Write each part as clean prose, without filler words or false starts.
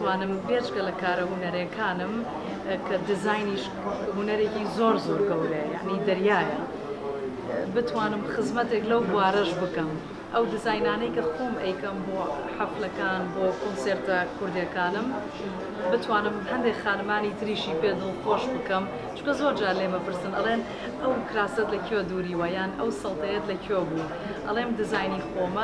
بتوانم بێجگە لە کارە هونەرەکانم کە دیزاینیش هونەرێکی زۆر گەورەیە یعنی دەریایە بتوانم خزمەتێک لەو بوارەش بکەم ئەو دیزاینانەی کە خۆم ئەیکەم بۆ حەفلەکان بۆ کۆنسێرتە کوردیەکانم بتوانم هەندێک خانمانی تریشی پێ دڵخۆش بکەم چونکە زۆر جار لێمە پرسن ئەڵێن ئەو کراست لەکوێ دووریوە یان ئەو سەڵتەیەت لەکوێ بوو ئەڵێم دیزاینی خۆمە.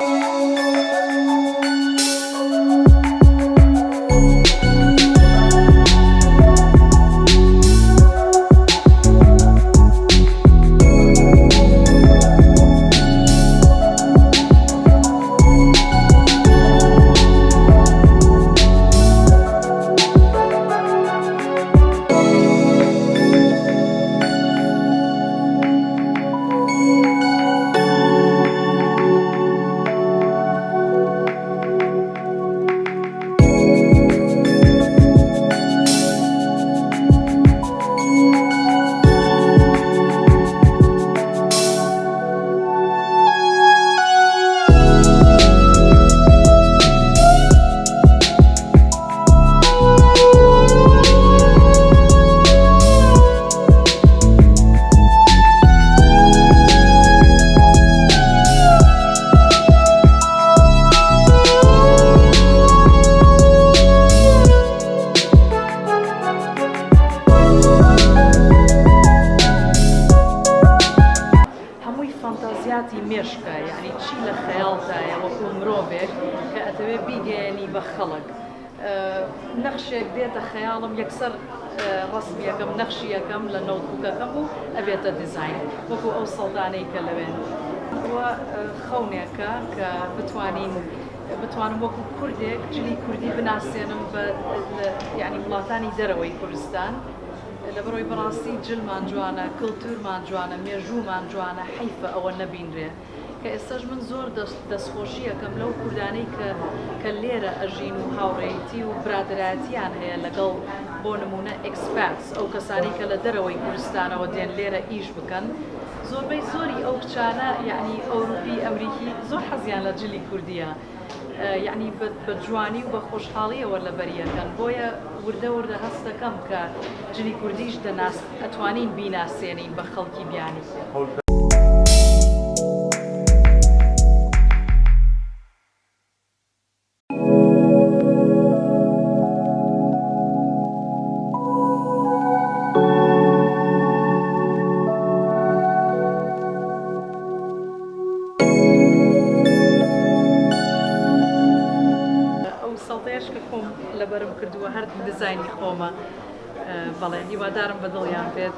فانتازیاتی مێشکە یعنی چی لە خەیاڵتایە وەکو مرۆڤێک کە ئەتەوێ بیگەیەنی بە خەڵک نەخشێک دێتە خەیاڵم یەکسەر ڕەسمی یەکەم نەخشی یەکەم لە نۆتبوکەکەم و ئەبێتە دیزاین وەکو ئەو سەڵدانەی کە لەوێن وە خەونێکە کە بتوانم وەکو کوردێک جلی کوردی بناسیێنم بە یعنی وڵاتانی دەرەوەی کوردستان لەبەرەوەی بەڕاستی جلمان جوانە کڵتورمان جوانە مێژوومان جوانە حیفە ئەوە نەبینرێ کە ئێستاش من زۆر دەستخۆشی یەکەم لەو کوردانەی کە لێرە ئەژین و هاوڕێیەتی و برادرایەتیان هەیە لەگەڵ بۆ نمونە ئێکسپاتس ئەو کەسانی کە لە دەرەوەی کوردستانەوە دێن لێرە ئیش بکەن زۆربەی زۆری ئەو کچانە یعنی ئەوروپی ئەمریکی زۆر حەزیان لە جلی کوردیە یعنی بە جوانی و بە خۆشحاڵیەوە لەبەریەکەن بۆیە وردە هەست دەکەم کە جلی کوردیش ئەتوانین بیناسیێنین بە خەڵکی بیانی. سەڵتەیەش کە خۆم لەبەرم کردووە هەر دیزاینی خۆمە بەڵێ هیوادارم بە دڵیان بێت.